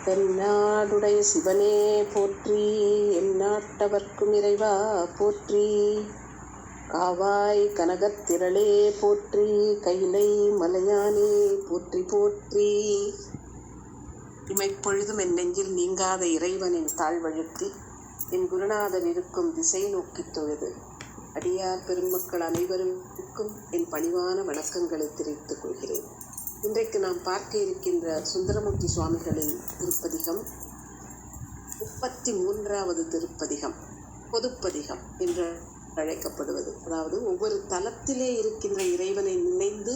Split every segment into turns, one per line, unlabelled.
தென்னாடுடைய சிவனே போற்றி, எந்நாட்டவர்க்கும் இறைவா போற்றி. காவாய் கனகத்திரளே போற்றி, கைலை மலையானே போற்றி போற்றி. இமைப்பொழுதும் என் நெஞ்சில் நீங்காத இறைவனின் தாழ்வழுத்தி, என் குருநாதர் இருக்கும் திசை நோக்கித் தொழுது அடியார் பெருமக்கள் அனைவருக்கும் என் பணிவான வணக்கங்களை தெரிவித்துக் கொள்கிறேன். இன்றைக்கு நாம் பார்க்க இருக்கின்ற சுந்தரமூர்த்தி சுவாமிகளின் திருப்பதிகம் 33வது திருப்பதிகம், பொதுப்பதிகம் என்று அழைக்கப்படுவது. அதாவது ஒவ்வொரு தலத்திலே இருக்கின்ற இறைவனை நினைந்து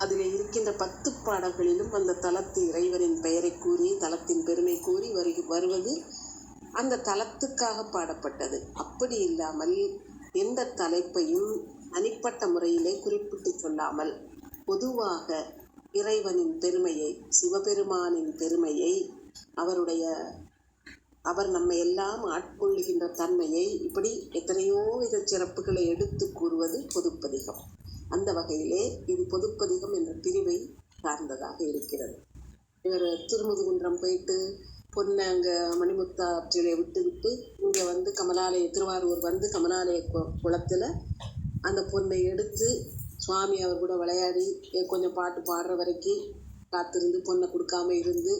அதில் இருக்கின்ற 10 பாடல்களிலும் அந்த தலத்து இறைவனின் பெயரை கூறி தலத்தின் பெருமை கூறி வருவது அந்த தலத்துக்காக பாடப்பட்டது. அப்படி இல்லாமல் எந்த தலைப்பையும் தனிப்பட்ட முறையிலே குறிப்பிட்டு சொல்லாமல் பொதுவாக இறைவனின் பெருமையை, சிவபெருமானின் பெருமையை, அவர் நம்மை எல்லாம் ஆட்கொள்ளுகின்ற தன்மையை, இப்படி எத்தனையோ வித சிறப்புகளை எடுத்து கூறுவது பொதுப்பதிகம். அந்த வகையிலே இது பொதுப்பதிகம் என்ற பிரிவை சார்ந்ததாக இருக்கிறது. இவர் திருமுதுகுன்றம் போயிட்டு பொண்ணை அங்கே மணிமுத்தாற்றிலே விட்டு இங்கே வந்து திருவாரூர் வந்து கமலாலய குளத்தில் அந்த பொண்ணை எடுத்து சுவாமி அவர் கூட விளையாடி கொஞ்சம் பாட்டு பாடுற வரைக்கும் காத்திருந்து பொண்ணை கொடுக்காம இருந்து,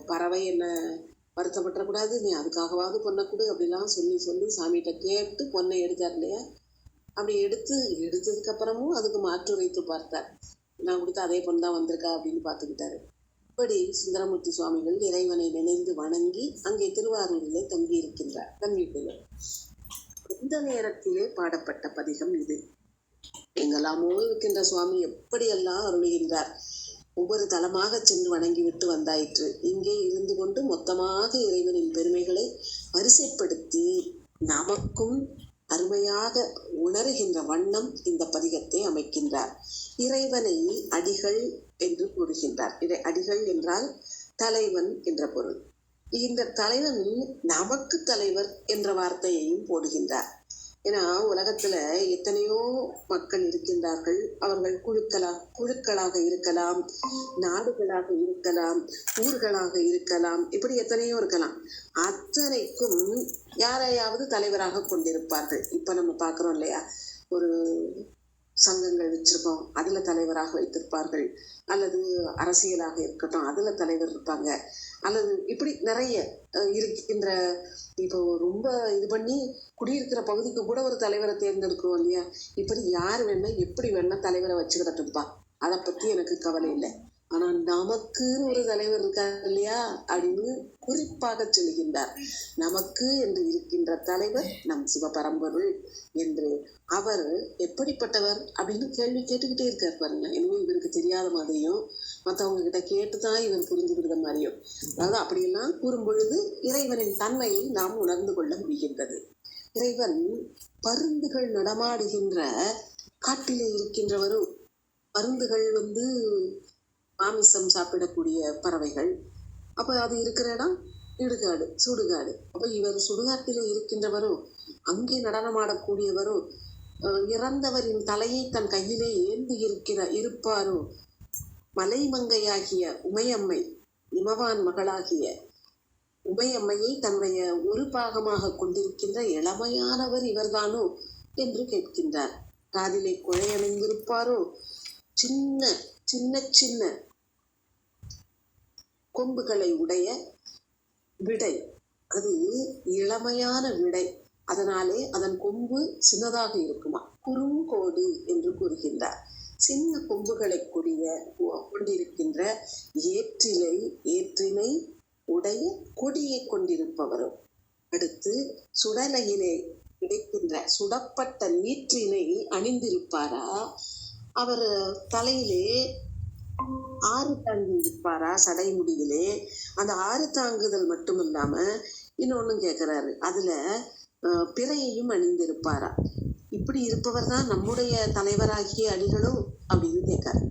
பறவை என்ன வருத்தப்பட்டுறக்கூடாது, நீ அதுக்காகவாவது பொண்ணை கொடு அப்படிலாம் சொல்லி சாமிகிட்ட கேட்டு பொண்ணை எடுத்தார் இல்லையா. அப்படி எடுத்ததுக்கப்புறமும் அதுக்கு மாற்று வைத்து பார்த்தார். நான் கொடுத்த அதே பொண்ணு தான் வந்திருக்கா அப்படின்னு பார்த்துக்கிட்டாரு. இப்படி சுந்தரமூர்த்தி சுவாமிகள் இறைவனை நினைந்து வணங்கி அங்கே திருவாரூரிலே தங்கிட்டு இந்த நேரத்திலே பாடப்பட்ட பதிகம் இது. எங்கெல்லாமோ இருக்கின்ற சுவாமி எப்படியெல்லாம் அருளுகின்றார். ஒவ்வொரு தலமாக சென்று வணங்கிவிட்டு வந்தாயிற்று. இங்கே இருந்து கொண்டு மொத்தமாக இறைவனின் பெருமைகளை வரிசைப்படுத்தி நமக்கும் அருமையாக உணர்கின்ற வண்ணம் இந்த பதிகத்தை அமைக்கின்றார். இறைவனை அடிகள் என்று கூறுகின்றார். அடிகள் என்றால் தலைவன் என்ற பொருள். இந்த தலைவன் நமக்கு தலைவர் என்ற வார்த்தையையும் போடுகின்றார். ஏன்னா உலகத்துல எத்தனையோ மக்கள் இருக்கின்றார்கள். அவர்கள் குழுக்களாக இருக்கலாம், நாடுகளாக இருக்கலாம், ஊர்களாக இருக்கலாம், இப்படி எத்தனையோ இருக்கலாம். அத்தனைக்கும் யாரையாவது தலைவராக கொண்டிருப்பார்கள். இப்ப நம்ம பார்க்கிறோம் இல்லையா, ஒரு சங்கங்கள் வச்சிருக்கோம், அதுல தலைவராக வைத்திருப்பார்கள். அல்லது அரசியலாக இருக்கட்டும், அதுல தலைவர் இருப்பாங்க. அல்லது இப்படி நிறைய இருக்கின்ற, இப்போ ரொம்ப இது பண்ணி குடியிருக்கிற பகுதிக்கு கூட ஒரு தலைவரை தேர்ந்தெடுக்கிறோம் இல்லையா. இப்படி யார் வேணா எப்படி வேணா தலைவரை வச்சுக்கிடட்டும்பா, அதை பத்தி எனக்கு கவலை இல்லை. ஆனா நமக்குன்னு ஒரு தலைவர் இருக்கார் இல்லையா அப்படின்னு குறிப்பாக சொல்லுகின்றார். நமக்கு என்று இருக்கின்ற தலைவர் நம் சிவபரம்பொருள் என்று. அவர் எப்படிப்பட்டவர் அப்படின்னு கேள்வி கேட்டுக்கிட்டே இருக்கார் பாருங்க. எனவே இவருக்கு தெரியாத மாதிரியும் மற்றவங்க கிட்ட கேட்டுதான் இவர் புரிஞ்சுக்கிற மாதிரியும், அதாவது அப்படியெல்லாம் கூறும் பொழுது இறைவனின் தன்மையை நாம் உணர்ந்து கொள்ள முடிகின்றது. இறைவன் பருந்துகள் நடமாடுகின்ற காட்டிலே இருக்கின்றவரும், பருந்துகள் மாமிசம் சாப்பிடக்கூடிய பறவைகள். அப்ப அது இருக்கிற இடம் இடுகாடு, சுடுகாடு. அப்ப இவர் சுடுகாட்டிலே இருக்கின்றவரும், அங்கே நடனமாடக்கூடியவரும், இறந்தவரின் தலையை தன் கையிலே ஏந்தி இருப்பாரோ, மலைமங்கையாகிய உமையம்மை, இமவான் மகளாகிய உமையம்மையை தன்னுடைய ஒரு பாகமாக கொண்டிருக்கின்ற இளமையானவர் இவர்தானோ என்று கேட்கின்றார். காதிலே குழையணிந்திருப்பாரோ, சின்ன சின்ன சின்ன கொம்புகளை உடைய விடை, அது இளமையான விடை, அதனாலே அதன் கொம்பு சின்னதாக இருக்குமா, குறுங்கோடு என்று கூறுகின்றார். சின்ன கொம்புகளை கொண்டிருக்கின்ற ஏற்றினை உடைய கொடியை கொண்டிருப்பவரும். அடுத்து சுடலையிலே கிடைக்கின்ற சுடப்பட்ட நீற்றினை அணிந்திருப்பாரா, அவர் தலையிலே 6 தாங்கி இருப்பாரா சடைமுடியிலே. அந்த 6 தாங்குதல் மட்டும் இல்லாம இன்னொன்னும் கேட்கிறாரு, அதுல பிறையையும் அணிந்திருப்பாரா. இப்படி இருப்பவர் தான் நம்முடைய தலைவராகிய அடிகளோ அப்படின்னு கேட்காரு.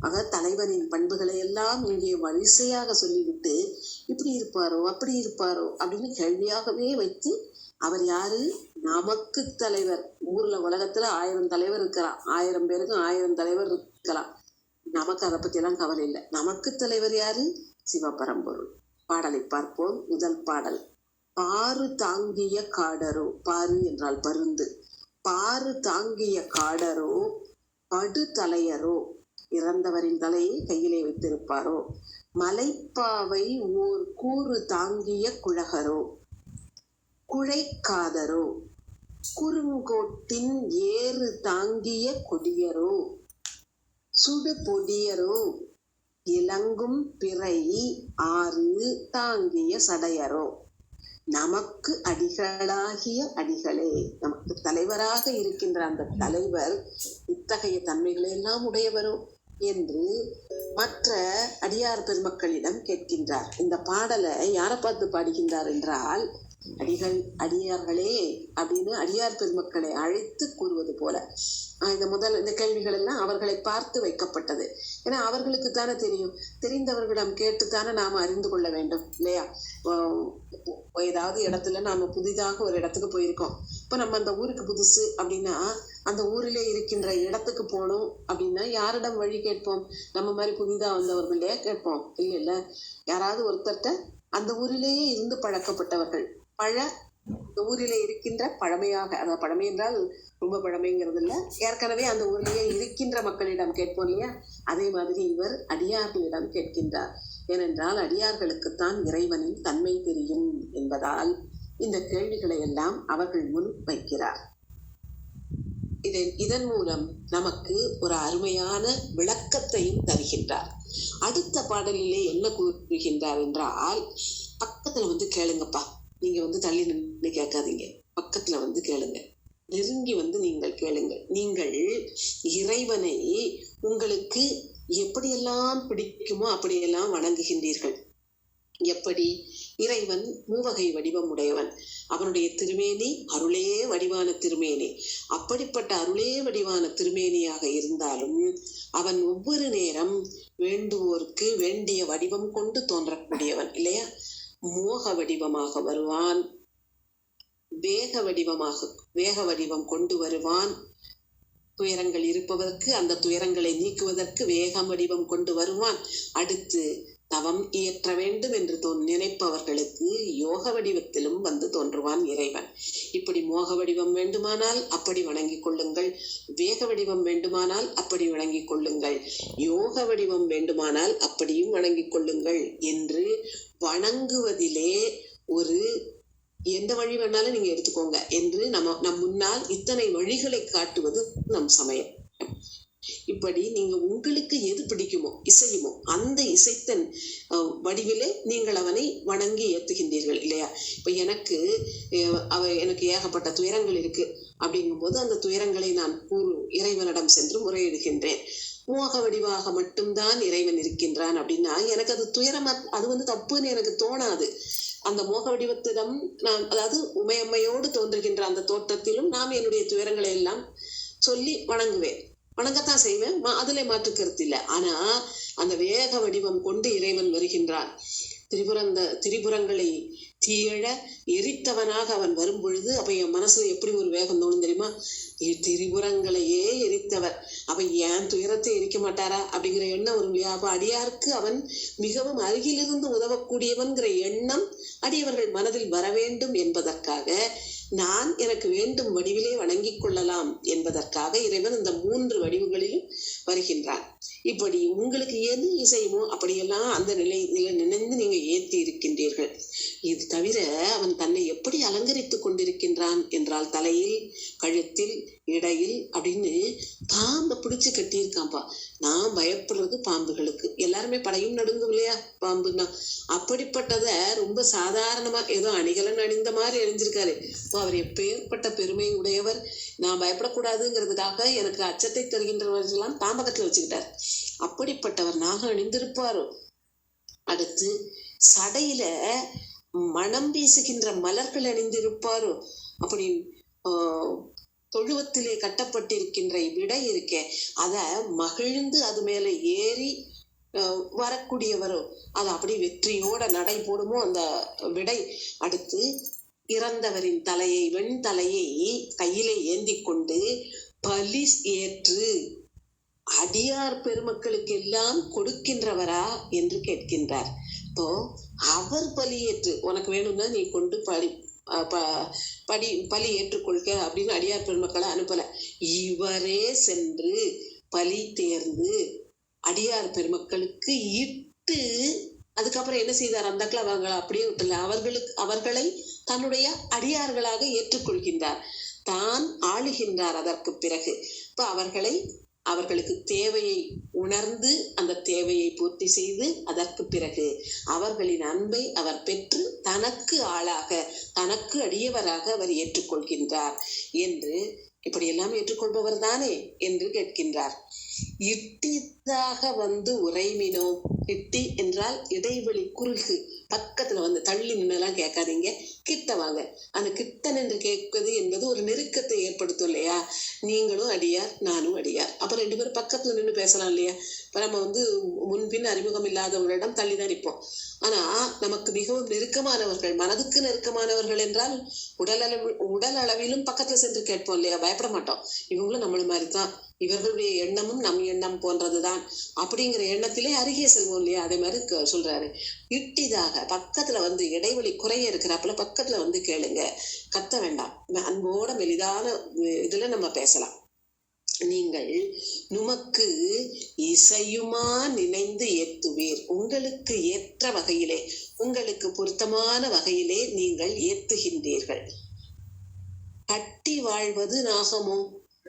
ஆக தலைவனின் பண்புகளை எல்லாம் இங்கே வரிசையாக சொல்லிவிட்டு இப்படி இருப்பாரோ அப்படி இருப்பாரோ அப்படின்னு கேள்வியாகவே வைத்து, அவர் யாரு, நமக்கு தலைவர். ஊர்ல உலகத்துல 1000 தலைவர் இருக்கலாம், 1000 பேருக்கு 1000 தலைவர் இருக்கலாம். நமக்கு அதை பத்தி எல்லாம் கவலை இல்லை. நமக்கு தலைவர் யாரு, சிவபரம்பொருள். பாடலை பார்ப்போம். முதல் பாடல். பாரு தாங்கிய காடரோ, பாரு என்றால் பருந்து. பாரு தாங்கிய காடரோ படு தலையரோ, இறந்தவரின் தலையை கையிலே வைத்திருப்பாரோ. மலைப்பாவை ஓர் கூறு தாங்கிய குழகரோ, குழைக்காதரோ. குறுங்கோட்டின் ஏறு தாங்கிய கொடியரோ, சுடு பொடியரோ. இலங்கும் பிறை ஆறு தாங்கிய சடையரோ. நமக்கு அடிகளாகிய அடிகளே, நமக்கு தலைவராக இருக்கின்ற அந்த தலைவர் இத்தகைய தன்மைகளை எல்லாம் உடையவரோ என்று மற்ற அடியார் பெருமக்களிடம் கேட்கின்றார். இந்த பாடலை யாரை பார்த்து பாடுகின்றார் என்றால், அடியார்களே அப்படின்னு அடியார் பெருமக்களை அழைத்து கூறுவது போல. இந்த கேள்விகள் எல்லாம் அவர்களை பார்த்து வைக்கப்பட்டது. ஏன்னா அவர்களுக்கு தானே தெரியும். தெரிந்தவர்களிடம் கேட்டுத்தானே நாம அறிந்து கொள்ள வேண்டும் இல்லையா? ஏதாவது இடத்துல நாம புதிதாக ஒரு இடத்துக்கு போயிருக்கோம். இப்ப நம்ம அந்த ஊருக்கு புதுசு அப்படின்னா அந்த ஊரிலே இருக்கின்ற இடத்துக்கு போகணும் அப்படின்னா யாரிடம் வழி கேட்போம்? நம்ம மாதிரி புதிதா வந்தவர்களே கேட்போம். இல்ல யாராவது ஒருத்தர்கிட்ட அந்த ஊரிலேயே இருந்து பழக்கப்பட்டவர்கள், ஊரிலே இருக்கின்ற பழமையாக, அதாவது பழமை என்றால் ரொம்ப பழமைங்கிறது இல்லை, ஏற்கனவே அந்த ஊரிலேயே இருக்கின்ற மக்களிடம் கேட்போம் இல்லையா? அதே மாதிரி இவர் அடியார்களிடம் கேட்கின்றார். ஏனென்றால் அடியார்களுக்குத்தான் இறைவனின் தன்மை தெரியும் என்பதால் இந்த கேள்விகளை எல்லாம் அவர்கள் முன் வைக்கிறார். இதன் மூலம் நமக்கு ஒரு அருமையான விளக்கத்தையும் தருகின்றார். அடுத்த பாடலிலே என்ன கூறுகின்றார் என்றால், பக்கத்துல வந்து கேளுங்கப்பா, நீங்க தள்ளி நின்று கேட்காதீங்க, பக்கத்துல வந்து கேளுங்க, நெருங்கி வந்து நீங்கள் கேளுங்கள். நீங்கள் இறைவனை உங்களுக்கு எப்படியெல்லாம் பிடிக்குமோ அப்படியெல்லாம் வணங்குகின்றீர்கள். எப்படி? இறைவன் மூவகை வடிவம் உடையவன். அவனுடைய திருமேனி அருளே வடிவான திருமேனி. அப்படிப்பட்ட அருளே வடிவான திருமேனியாக இருந்தாலும் அவன் ஒவ்வொரு நேரம் வேண்டுவோருக்கு வேண்டிய வடிவம் கொண்டு தோன்றக்கூடியவன் இல்லையா? மோக வடிவமாக வருவான், வேக வடிவம் கொண்டு வருவான். துயரங்கள் இருப்பதற்கு அந்த துயரங்களை நீக்குவதற்கு வேகம் வடிவம் கொண்டு வருவான். அடுத்து தவம் இயற்ற வேண்டும் என்று நினைப்பவர்களுக்கு யோக வடிவத்திலும் வந்து தோன்றுவான் இறைவன். இப்படி மோக வடிவம் வேண்டுமானால் அப்படி வணங்கிக் கொள்ளுங்கள், வேக வடிவம் வேண்டுமானால் அப்படி வணங்கிக் கொள்ளுங்கள், யோக வடிவம் வேண்டுமானால் அப்படியும் வணங்கிக் கொள்ளுங்கள் என்று வணங்குவதிலே ஒரு எந்த வழி வேணாலும் நீங்க எடுத்துக்கோங்க என்று நம் முன்னால் இத்தனை வழிகளை காட்டுவது நம் சமயம். இப்படி நீங்க உங்களுக்கு எது பிடிக்குமோ, இசையுமோ, அந்த இசைத்தன் வடிவிலே நீங்கள் அவனை வணங்கி ஏத்துகின்றீர்கள் இல்லையா? இப்ப எனக்கு ஏகப்பட்ட துயரங்கள் இருக்கு அப்படிங்கும் போது அந்த துயரங்களை நான் இறைவனிடம் சென்று முறையிடுகின்றேன். மோக வடிவாக மட்டும்தான் இறைவன் இருக்கின்றான் அப்படின்னா எனக்கு அது துயரமா, அது தப்புன்னு எனக்கு தோணாது. அந்த மோக வடிவத்திடம் நான், அதாவது உமையம்மையோடு தோன்றுகின்ற அந்த தோற்றத்திலும் நாம் என்னுடைய துயரங்களை எல்லாம் சொல்லி வணங்கத்தான் செய்வேன், அதிலே மாற்று கருத்து இல்லை. ஆனா அந்த வேக வடிவம் கொண்டு இறைவன் வருகின்றான். திரிபுரங்களை தீழ எரித்தவனாக அவன் வரும் பொழுது அப்ப என் மனசுல எப்படி ஒரு வேகம் தோணும் தெரியுமா? திரிபுரங்களையே எரித்தவர், அப்ப ஏன் துயரத்தை எரிக்க மாட்டாரா அப்படிங்கிற எண்ணம் வரும் இல்லையா? அப்ப அடியாருக்கு அவன் மிகவும் அருகிலிருந்து உதவக்கூடியவன்கிற எண்ணம் அடியவர்கள் மனதில் வர வேண்டும் என்பதற்காக, நான் எனக்கு வேண்டும் வடிவிலே வணங்கிக் கொள்ளலாம் என்பதற்காக இறைவன் இந்த 3 வடிவுகளிலும் வருகின்றான். இப்படி உங்களுக்கு எது இசையுமோ அப்படியெல்லாம் அந்த நினைந்து நீங்க ஏற்றி இருக்கின்றீர்கள். இது தவிர அவன் தன்னை எப்படி அலங்கரித்துக் கொண்டிருக்கின்றான் என்றால், தலையில், கழுத்தில், இடையில் அப்படின்னு பாம்பை பிடிச்சு கட்டியிருக்கான்பா. நான் பயப்படுறது பாம்புகளுக்கு. எல்லாருமே படையும் நடுங்கும் இல்லையா பாம்புன்னா? அப்படிப்பட்டத ரொம்ப சாதாரணமா ஏதோ அணிகலன் அணிந்த மாதிரி அணிஞ்சிருக்காரு. இப்போ அவர் எப்பேற்பட்ட பெருமை உடையவர்! நான் பயப்படக்கூடாதுங்கிறதுக்காக எனக்கு அச்சத்தை தருகின்றவர்களெல்லாம் பாம்பகத்துல வச்சுக்கிட்டார். அப்படிப்பட்டவர் நாக அணிந்திருப்பாரோ. அடுத்து சடையில மனம் வீசுகின்ற மலர்கள் அணிந்திருப்பாரோ. அப்படி தொழுவத்திலே கட்டப்பட்டிருக்கின்ற விடை இருக்கே, அத மகிழ்ந்து அது மேல ஏறி வரக்கூடியவரோ, அது அப்படி வெற்றியோட நடை போடுமோ அந்த விடை. அடுத்து இறந்தவரின் தலையை, வெண்தலையை கையிலே ஏந்தி கொண்டு பலி ஏற்று அடியார் பெருமக்களுக்கு எல்லாம் கொடுக்கின்றவரா என்று கேட்கின்றார். இப்போ அவர் பலியேற்று உனக்கு வேணும்னா நீ கொண்டு பலி ஏற்றுக்கொள்க அப்படின்னு அடியார் பெருமக்களை அனுப்பல. இவரே சென்று பலி தேர்ந்து அடியார் பெருமக்களுக்கு இட்டு அதுக்கப்புறம் என்ன செய்தார்? அந்த அவங்களை அப்படியே விட்டல, அவர்களை தன்னுடைய அடியார்களாக ஏற்றுக்கொள்கின்றார், தான் ஆளுகின்றார். அதற்கு பிறகு இப்ப அவர்களுக்கு தேவையை உணர்ந்து அந்த தேவையை பூர்த்தி செய்து அதற்கு பிறகு அவர்களின் அன்பை அவர் பெற்று தனக்கு ஆளாக தனக்கு அடியவராக அவர் ஏற்றுக்கொள்கின்றார் என்று, இப்படி எல்லாம் ஏற்றுக்கொள்பவர் தானே என்று கேட்கின்றார். இட்டிதாக வந்து உறைமினோ. இட்டி என்றால் இடைவெளி குறுகு, பக்கத்துல வந்து தள்ளி நின்னெல்லாம் கேட்காதீங்க, கிட்ட வாங்க. அந்த கிட்ட நின்று கேட்பது என்பது ஒரு நெருக்கத்தை ஏற்படுத்தும் இல்லையா? நீங்களும் அடியார் நானும் அடியார், அப்ப 2 பேரும் பக்கத்துல நின்று பேசலாம் இல்லையா? இப்ப நம்ம வந்து முன்பின் அறிமுகம் இல்லாதவர்களிடம் தள்ளிதான் நிற்போம். ஆனா நமக்கு மிகவும் நெருக்கமானவர்கள், மனதுக்கு நெருக்கமானவர்கள் என்றால் உடல் அளவிலும் பக்கத்துல சென்று கேட்போம் இல்லையா? பயப்பட மாட்டோம். இவங்களும் நம்மள மாதிரிதான், இவர்களுடைய எண்ணமும் நம் எண்ணம் போன்றதுதான் அப்படிங்கிற எண்ணத்திலே அருகே செல்வோம் இல்லையா? அதே மாதிரி சொல்றாரு, இட்டிதாக பக்கத்துல வந்து இடைவெளி குறைய இருக்கிறப்பல பக்கத்துல வந்து கேளுங்க, கத்த வேண்டாம், அன்போட மெலிதான இதுல நம்ம பேசலாம். நீங்கள் நுமக்கு இசையுமா நினைந்து ஏத்துவீர். உங்களுக்கு ஏற்ற வகையிலே, உங்களுக்கு பொருத்தமான வகையிலே நீங்கள் ஏத்துகின்றீர்கள். கட்டி வாழ்வது நாகமோ.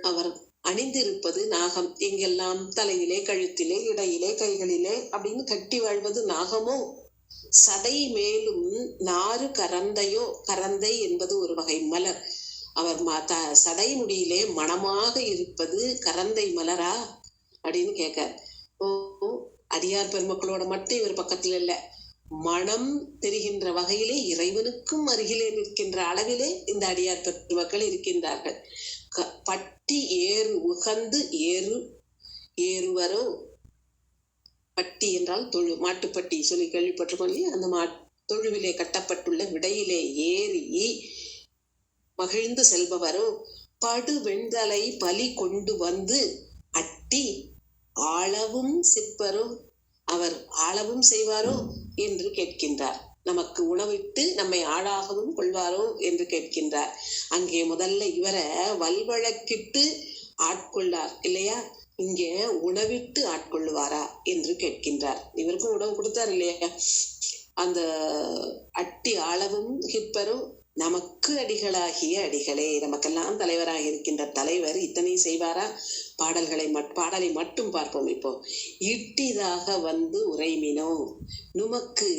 அவர் அணிந்திருப்பது நாகம், எங்கெல்லாம் தலையிலே கழுத்திலே இடையிலே கைகளிலே அப்படின்னு கட்டி வாழ்வது நாகமோ. சடை மேலும் நாறு கரந்தையோ. கரந்தை என்பது ஒரு வகை மலர். அவர் சடை முடியிலே மணமாக இருப்பது கரந்தை மலரா அப்படின்னு கேட்க. அடியார் பெருமக்களோட மட்டும் இவர் பக்கத்துல இல்ல, மனம் தெரிகின்ற வகையிலே இறைவனுக்கும் அருகிலே நிற்கின்ற அளவிலே இந்த அடியார் பெருமக்கள் இருக்கின்றார்கள். பட்டி ஏறு உகந்து ஏறுவரோ. பட்டி என்றால் தொழு, மாட்டுப்பட்டி சொல்லி கேள்விப்பட்டிருக்கோம் இல்லையா? அந்த தொழுவிலே கட்டப்பட்டுள்ள விடையிலே ஏறி மகிழ்ந்து செல்பவரோ. படு வெண்தலை பலி கொண்டு வந்து அட்டி ஆளவும் சிப்பரோ. அவர் ஆளவும் செய்வாரோ என்று கேட்கின்றார். நமக்கு உணவிட்டு நம்மை ஆளாகவும் கொள்வாரோ என்று கேட்கின்றார். அங்கே முதல்ல இவரை வல்வழக்கிட்டு ஆட்கொள்ளார் இல்லையா? இங்கே உணவிட்டு ஆட்கொள்ளுவாரா என்று கேட்கின்றார். இவருக்கும் உணவு கொடுத்தார் இல்லையா? அந்த அட்டி ஆளவும் ஹிப்பரும் நமக்கு அடிகளாகிய அடிகளே, நமக்கெல்லாம் தலைவராக இருக்கின்ற தலைவர் இத்தனை செய்வாரா? பாடலை மட்டும் பார்ப்போம். இப்போ இட்டிதாக வந்து உறைமினோ. நுமக்கு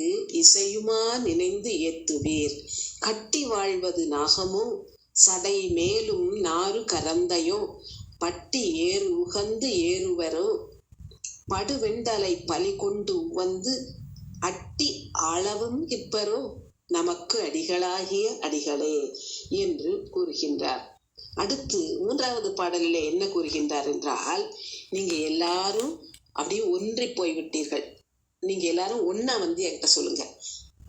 இசையுமா நினைந்து ஏத்துவீர். கட்டி வாழ்வது நாகமோ. சடை மேலும் நாறு கரந்தையோ. பட்டி ஏறு உகந்து ஏறுவரோ. படுவெண்டலை பலி கொண்டு வந்து அட்டி ஆளவும் இப்பரோ. நமக்கு அடிகளாகிய அடிகளே என்று கூறுகின்றார். அடுத்து 3வது பாடலிலே என்ன கூறுகின்றார் என்றால், நீங்க எல்லாரும் அப்படியே ஒன்றி போய்விட்டீர்கள், நீங்க எல்லாரும் ஒன்னா வந்து என்கிட்ட சொல்லுங்க.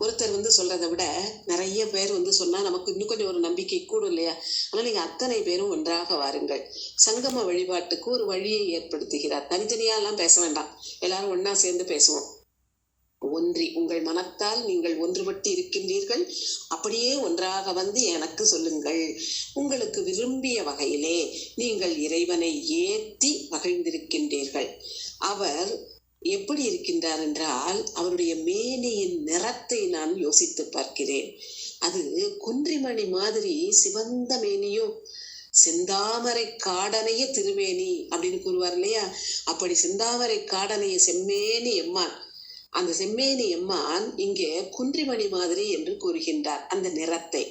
ஒருத்தர் வந்து சொல்றதை விட நிறைய பேர் வந்து சொன்னா நமக்கு இன்னும் கொஞ்சம் ஒரு நம்பிக்கை கூடும் இல்லையா? ஆனா நீங்க அத்தனை பேரும் ஒன்றாக வாருங்கள். சங்கம வழிபாட்டுக்கு ஒரு வழியை ஏற்படுத்துகிறார். தனித்தனியா எல்லாம் பேச வேண்டாம், எல்லாரும் ஒன்னா சேர்ந்து பேசுவோம். ஒன்றி உங்கள் மனத்தால் நீங்கள் ஒன்றுபட்டு இருக்கின்றீர்கள், அப்படியே ஒன்றாக வந்து எனக்கு சொல்லுங்கள். உங்களுக்கு விரும்பிய வகையிலே நீங்கள் இறைவனை ஏத்தி மகிழ்ந்திருக்கின்றீர்கள். அவர் எப்படி இருக்கின்றார் என்றால், அவருடைய மேனியின் நிறத்தை நான் யோசித்து பார்க்கிறேன். அது குன்றிமணி மாதிரி சிவந்த மேனியோ, செந்தாமரை காடனைய திருமேனி அப்படின்னு கூறுவார் இல்லையா? அப்படி செந்தாமரை காடனைய செம்மேனி எம்மான், அந்த செம்மேனி எம்மான் இங்கே குன்றிமணி மாதிரி என்று கூறுகின்றார். அந்த நிறத்தை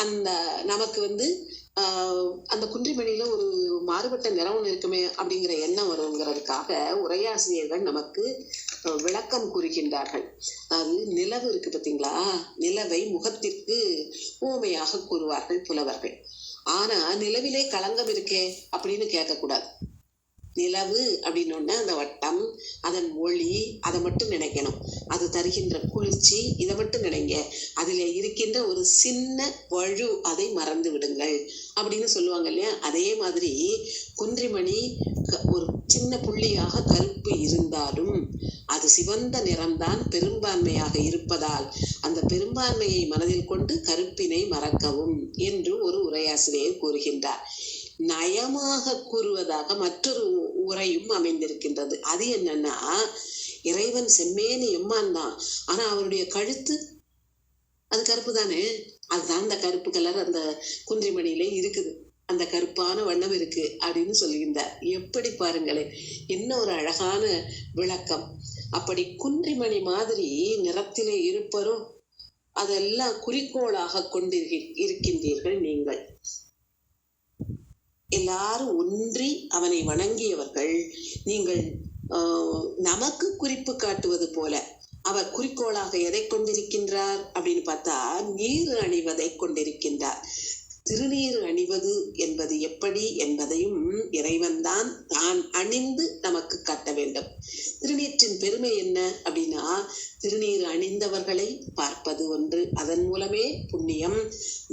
அந்த நமக்கு வந்து அந்த குன்றிமணியில ஒரு மாறுபட்ட நிறம் ஒன்று இருக்குமே அப்படிங்கிற எண்ணம் வருங்கிறதுக்காக உரையாசிரியர்கள் நமக்கு விளக்கம் கூறுகின்றார்கள். அது நிலவு இருக்கு பார்த்தீங்களா, நிலவை முகத்திற்கு ஊமையாக கூறுவார்கள் புலவர்கள். ஆனா நிலவிலே களங்கம் இருக்கே அப்படின்னு கேட்கக்கூடாது. நிலவு அப்படின்னு அந்த வட்டம், அதன் ஒளி, அதை மட்டும் நினைக்கணும். அது தருகின்ற குளிர்ச்சி, இதை மட்டும் நினைங்க. அதில் இருக்கின்ற ஒரு சின்ன வழு, அதை மறந்து விடுங்கள் அப்படின்னு சொல்லுவாங்க இல்லையா? அதே மாதிரி குன்றிமணி ஒரு சின்ன புள்ளியாக கருப்பு இருந்தாலும் அது சிவந்த நிறம்தான் பெரும்பான்மையாக இருப்பதால் அந்த பெரும்பான்மையை மனதில் கொண்டு கருப்பினை மறக்கவும் என்று ஒரு உரையாசிரியர் கூறுகின்றார். நயமாக கூறுவதாக மற்றொரு உரையும் அமைந்திருக்கின்றது. அது என்னன்னா, இறைவன் செம்மேனி எம்மான் தான், ஆனா அவருடைய கழுத்து அது கருப்பு தானே. அதுதான் அந்த கருப்பு கலர் அந்த குன்றிமணியில இருக்குது, அந்த கருப்பான வண்ணம் இருக்கு அப்படின்னு சொல்லுகின்றார். எப்படி பாருங்களேன், என்ன ஒரு அழகான விளக்கம். அப்படி குன்றிமணி மாதிரி நிறத்திலே இருப்பரோ அதெல்லாம் குறிக்கோளாக கொண்டிருக்கின்றீர்கள் நீங்கள். எல்லாரும் ஒன்றி அவனை வணங்கியவர்கள். நீங்கள் நமக்கு குறிப்பு காட்டுவது போல அவர் குறிக்கோளாக எதை கொண்டிருக்கின்றார் அப்படின்னு பார்த்தா, நீர் அணிவதை கொண்டிருக்கின்றார். திருநீர் அணிவது என்பது எப்படி என்பதையும் இறைவன் தான் தான் அணிந்து நமக்கு காட்ட வேண்டும். திருநீற்றின் பெருமை என்ன அப்படின்னா, திருநீர் அணிந்தவர்களை பார்ப்பது ஒன்று, அதன் மூலமே புண்ணியம்.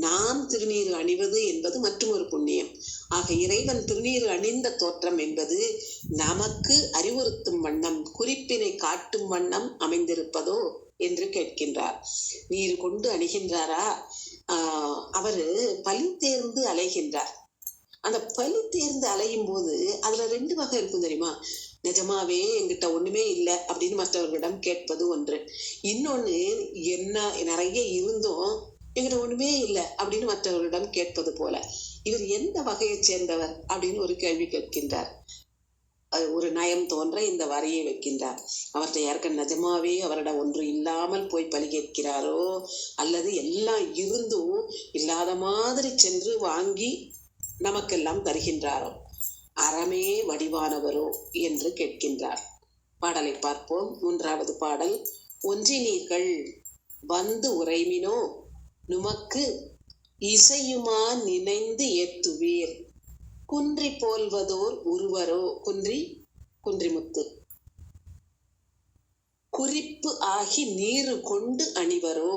நாம் திருநீர் அணிவது என்பது மற்றும் ஒரு புண்ணியம். ஆக இறைவன் திருநீர் அணிந்த தோற்றம் என்பது நமக்கு அறிவுறுத்தும் வண்ணம், குறிப்பினை காட்டும் வண்ணம் அமைந்திருப்பதோ என்று கேட்கின்றார். நீர் கொண்டு அணிகின்றாரா? அவரு பலி தேர்ந்து அலைகின்றார். அந்த பலி தேர்ந்து அலையும் போது அதுல 2 வகை இருக்கும் தெரியுமா? நிஜமாவே என்கிட்ட ஒண்ணுமே இல்லை அப்படின்னு மற்றவர்களிடம் கேட்பது ஒன்று. இன்னொன்னு, என்ன நிறைய இருந்தும் என்கிட்ட ஒண்ணுமே இல்லை அப்படின்னு மற்றவர்களிடம் கேட்பது போல. இவர் எந்த வகையை சேர்ந்தவர் அப்படின்னு ஒரு கேள்வி கேட்கின்றார். ஒரு நயம் தோன்ற இந்த வரையை வைக்கின்றார். அவர்கிட்ட யாருக்க நிஜமாவே அவரிடம் ஒன்று இல்லாமல் போய் பலி கேட்கிறாரோ, அல்லது எல்லாம் இருந்தும் இல்லாத மாதிரி சென்று வாங்கி நமக்கெல்லாம் தருகின்றாரோ, அறமே வடிவானவரோ என்று கேட்கின்றார். பாடலை பார்ப்போம். 3வது பாடல். ஒன்றினீர்கள் வந்து உரைமினோ நுமக்கு இசையுமா நினைந்து ஏத்துவீர் குன்றி போல்வதோர் உருவரோ. குன்றிமுத்து. குறிப்பு ஆகி நீரு கொண்டு அணிவரோ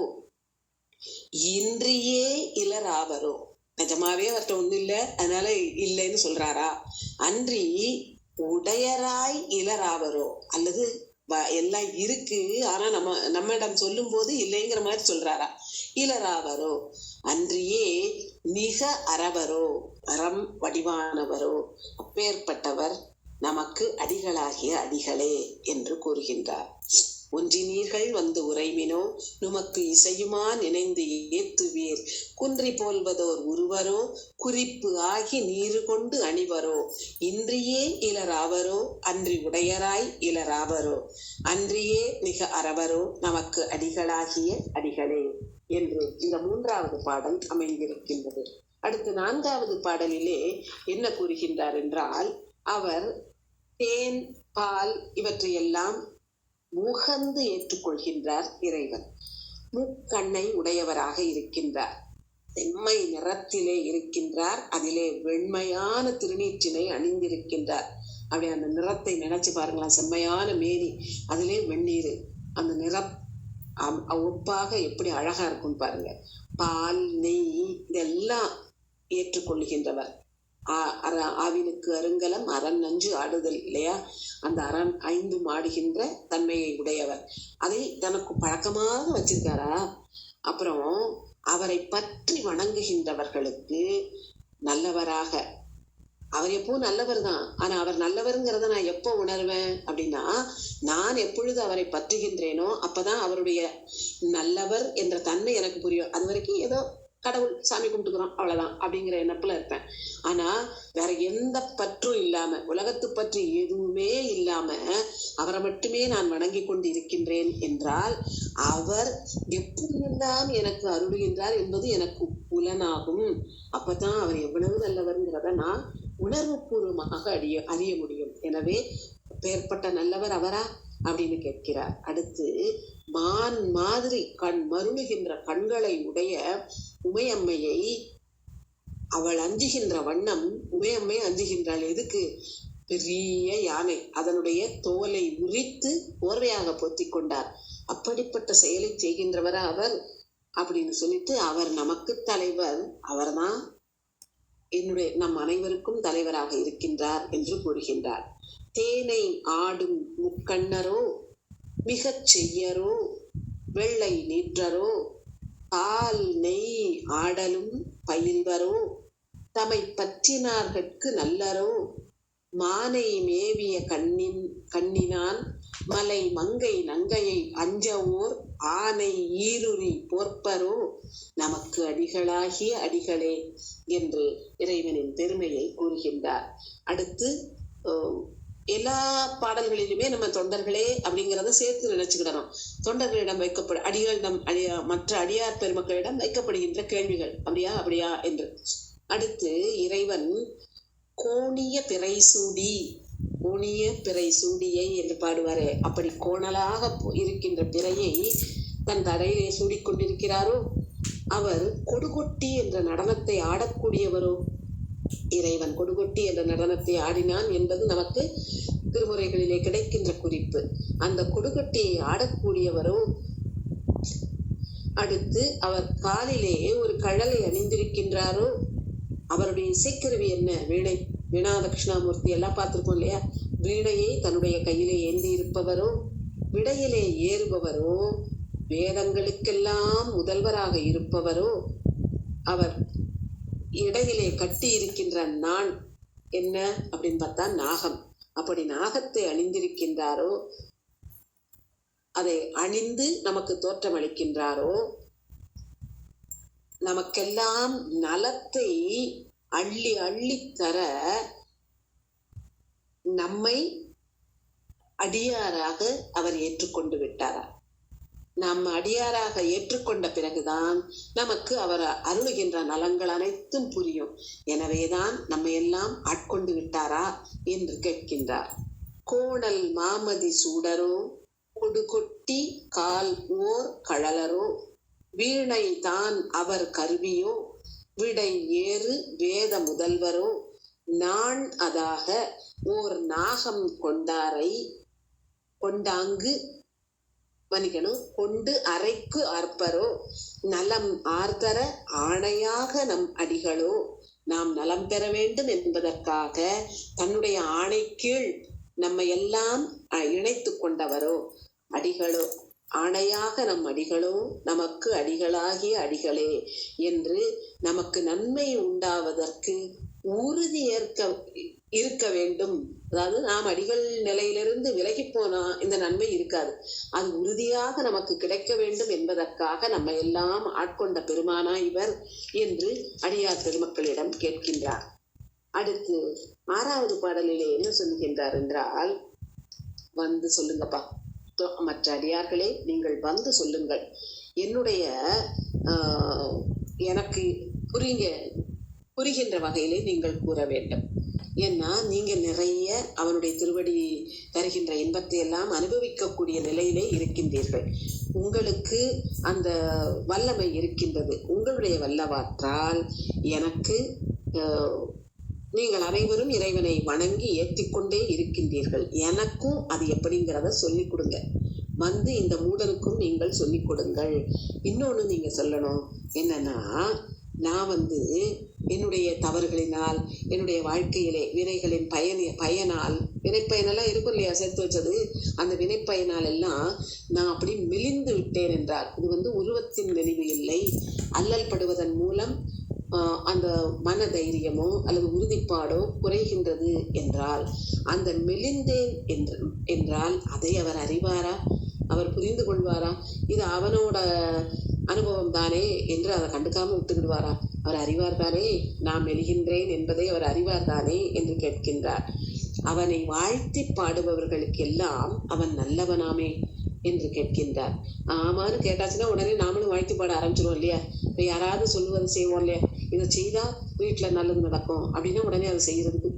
இன்றியே இலராவரோ. நிஜமாவே அவர்கிட்ட ஒண்ணு இல்லை, அதனால இல்லைன்னு சொல்றாரா? அன்றி உடையராய் இலராவரோ, அல்லது எல்லாம் இருக்கு ஆனா நம்மிடம் சொல்லும் போது இல்லைங்கிற மாதிரி சொல்றாரா? இலராவரோ. அன்றியே மிக அறவரோ, அறம் வடிவானவரோ, அப்பேற்பட்டவர் நமக்கு அடிகளாகிய அடிகளே என்று கூறுகின்றார். ஒன்றினீர்கள் வந்து உரைமினோ நுமக்கு இசையுமா நினைந்து ஏத்துவீர் குன்றி போல்வதோர் உருவரோ குறிப்பு ஆகி நீரு கொண்டு அணிவரோ இன்றியே இலராவரோ அன்றி உடையராய் இலராவரோ அன்றியே மிக அறவரோ நமக்கு அடிகளாகிய அடிகளே என்று இந்த 3வது பாடல் அமைந்திருக்கின்றது. அடுத்து 4வது பாடலிலே என்ன கூறுகின்றார் என்றால், அவர் தேன் பால் இவற்றையெல்லாம் உகந்து ஏற்றுக்கொள்கின்றார் இறைவன். முக்கண்ணை உடையவராக இருக்கின்றார். செம்மை நிறத்திலே இருக்கின்றார். அதிலே வெண்மையான திருநீற்றினை அணிந்திருக்கின்றார். அப்படி அந்த நிறத்தை நினைச்சு பாருங்களா, செம்மையான மேனி, அதிலே வெந்நீர், அந்த நிறம் ஒப்பாக எப்படி அழகா இருக்கும் பாருங்க. பால் நெய் இதெல்லாம் ஏற்றுக்கொள்கின்றவர். ஆவினுக்கு அருங்கலம் அரண் நஞ்சு ஆடுதல் இல்லையா? அந்த அரண் 5 ஆடுகின்ற தன்மையை உடையவர். அதை தனக்கு பழக்கமாக வச்சிருக்காரா? அப்புறம் அவரை பற்றி வணங்குகின்றவர்களுக்கு நல்லவராக, அவர் எப்போ நல்லவர் தான், ஆனா அவர் நல்லவருங்கிறத நான் எப்போ உணர்வேன் அப்படின்னா, நான் எப்பொழுது அவரை பற்றுகின்றேனோ அப்பதான் அவருடைய நல்லவர் என்ற தன்மை எனக்கு புரியும். அது வரைக்கும் ஏதோ கடவுள் சாமி கும்பிட்டுக்கிறோம் அவ்வளவுதான் அப்படிங்கிற எண்ணப்புல இருப்பேன். ஆனா வேற எந்த பற்றும் இல்லாம, உலகத்து பற்றி எதுவுமே இல்லாம அவரை மட்டுமே நான் வணங்கி கொண்டு இருக்கின்றேன் என்றால் அவர் எப்படியெல்லாம் எனக்கு அருளுகின்றார் என்பது எனக்கு புலனாகும். அப்பதான் அவர் எவ்வளவு நல்லவர்ங்கிறத நான் உணர்வு பூர்வமாக அறிய முடியும். எனவே பேர்பட்ட நல்லவர் அவரா அப்படின்னு கேட்கிறார். அடுத்து, மான் மாதிரி மருளுகின்ற கண்களை உடைய உமையம்மையை அவள் அஞ்சுகின்ற வண்ணம், உமையம்மை அஞ்சுகின்றாள். எதுக்கு? பெரிய யானை, அதனுடைய தோலை உரித்து போர்வையாக பொத்தி கொண்டார். அப்படிப்பட்ட செயலை செய்கின்றவரா அவர் அப்படின்னு சொல்லிட்டு, அவர் நமக்கு தலைவர், அவர்தான் நம் அனைவருக்கும் தலைவராக இருக்கின்றார் என்று கூறுகின்றார். தேனை ஆடும் முக்கண்ணரோ, மிகச் செய்யரோ, வெள்ளை நீற்றரோ, பால் நெய் ஆடலும் பயில்வரோ, தமை பற்றினார்கட்கு நல்லரோ, மானை மேவிய கண்ணினான் மலை மங்கை நங்கையை அஞ்சவோர் ஆனை ஈருரி போர்ப்பரோ, நமக்கு அடிகளாகிய அடிகளே என்று இறைவனின் பெருமையை கூறுகின்றார். அடுத்து எல்லா பாடல்களிலுமே நம்ம தொண்டர்களே அப்படிங்கிறத சேர்த்து நினைச்சுக்கிடணும். தொண்டர்களிடம் அடிகளிடம் மற்ற அடியார் பெருமக்களிடம் வைக்கப்படுகின்ற கேள்விகள் அப்படியா அப்படியா என்று. அடுத்து இறைவன் கோணிய பிறை சூடியை என்று பாடுவாரே, அப்படி கோணலாக இருக்கின்ற பிறையை தன் தலையிலே சூடிக்கொண்டிருக்கிறாரோ. அவர் கொடுகொட்டி என்ற நடனத்தை ஆடக்கூடியவரோ. இறைவன் கொடுகொட்டி என்ற நடனத்தை ஆடினான் என்பது நமக்கு திருமுறைகளிலே கிடைக்கின்ற குறிப்பு. அந்த கொடுகொட்டியை ஆடக்கூடியவரோ. அடுத்து அவர் காலிலே ஒரு கழலை அணிந்திருக்கின்றாரோ. அவருடைய இசைக்கருவி என்ன? வீணை. வீணா தட்சிணாமூர்த்தி எல்லாம் பார்த்திருக்கோம் இல்லையா? வீணையை தன்னுடைய கையிலே ஏந்தி இருப்பவரோ, விடையிலே ஏறுபவரோ, வேதங்களுக்கெல்லாம் முதல்வராக இருப்பவரோ. அவர் இடையிலே கட்டி இருக்கின்ற நான் என்ன அப்படின்னு பார்த்தா நாகம். அப்படி நாகத்தை அணிந்திருக்கின்றாரோ, அதை அணிந்து நமக்கு தோற்றம் அளிக்கின்றாரோ. நமக்கெல்லாம் நலத்தை அள்ளி அள்ளி தர நம்மை அடியாராக அவர் ஏற்றுக்கொண்டு விட்டாரா? நாம் அடியாராக ஏற்றுக்கொண்ட பிறகுதான் நமக்கு அவர் அருளுகின்ற நலங்கள் அனைத்தும் புரியும். எனவேதான் நம்மை எல்லாம் ஆட்கொண்டு விட்டாரா என்று கேட்கின்றார். கோணல் மாமதி சூடரோ, கொடுகொட்டி கால் ஓர் கழலரோ, வீணை தான் அவர் கருவியோ, விடை ஏறு வேத முதல்வரோ, நான் அதாக ஓர் நாகம் கொண்டாரை கொண்டாங்கு கொண்டு அறைக்கு ஆர்ப்பரோ, நலம் ஆர்தர ஆணையாக நம் அடிகளோ. நாம் நலம் பெற வேண்டும் என்பதற்காக தன்னுடைய ஆணை கீழ் நம்மை எல்லாம் இணைத்து கொண்டவரோ. அடிகளோ, ஆணையாக நம் அடிகளோ, நமக்கு அடிகளாகிய அடிகளே என்று நமக்கு நன்மை உண்டாவதற்கு உறுதி இருக்க வேண்டும். அதாவது நாம் அடிகள் நிலையிலிருந்து விலகி போனா இந்த நன்மை இருக்காது. அது உறுதியாக நமக்கு கிடைக்க வேண்டும் என்பதற்காக நம்ம எல்லாம் ஆட்கொண்ட பெருமானா இவர் என்று அடியார் பெருமக்களிடம் கேட்கின்றார். அடுத்து 6வது பாடலிலே என்ன சொல்லுகின்றார் என்றால், வந்து சொல்லுங்கப்பா மற்ற அடியார்களே, நீங்கள் வந்து சொல்லுங்கள், என்னுடைய எனக்கு புரிகின்ற வகையிலே நீங்கள் கூற வேண்டும். ஏன்னா நீங்க நிறைய அவனுடைய திருவடி தருகின்ற இன்பத்தை எல்லாம் அனுபவிக்கக்கூடிய நிலையிலே இருக்கின்றீர்கள். உங்களுக்கு அந்த வல்லமை இருக்கின்றது. உங்களுடைய வல்லவாற்றால் எனக்கு நீங்கள் அனைவரும் இறைவனை வணங்கி ஏற்றிக்கொண்டே இருக்கின்றீர்கள். எனக்கும் அது எப்படிங்கிறத சொல்லிக் கொடுங்க. வந்து இந்த மூடனுக்கும் நீங்கள் சொல்லிக் கொடுங்கள். இன்னொன்று நீங்க சொல்லணும் என்னன்னா, நான் என்னுடைய தவறுகளினால், என்னுடைய வாழ்க்கையிலே வினைகளின் பயனால், வினைப்பயனெல்லாம் இருக்கும் இல்லையா சேர்த்து வச்சது, அந்த வினைப்பயனால் எல்லாம் நான் அப்படி மெலிந்து விட்டேன் என்றார். இது உருவத்தின் மெலிவு இல்லை, அல்லல் படுவதன் மூலம் அந்த மன தைரியமோ அல்லது உறுதிப்பாடோ குறைகின்றது என்றால், அந்த மெலிந்தேன் என்றால் அதை அவர் அறிவாரா? அவர் புரிந்து கொள்வாரா? இது அவனோட அனுபவம் தானே என்று அதை கண்டுக்காம விட்டுவிடுவாரா? அவர் அறிவார் தானே, நான் மெலிகின்றேன் என்பதை அவர் அறிவார் தானே என்று கேட்கின்றார். அவனை வாழ்த்தி பாடுபவர்களுக்கெல்லாம் அவன் நல்லவனாமே என்று கேட்கின்றார். ஆமான்னு கேட்டாச்சுன்னா உடனே நாமளும் வாழ்த்தி பாட ஆரம்பிச்சிருவோம் இல்லையா? இப்போ யாராவது சொல்லுவது செய்வோம் இல்லையா? இதை செய்தா வீட்டில் நல்லது நடக்கும் அப்படின்னா உடனே அதை செய்யறதுக்கு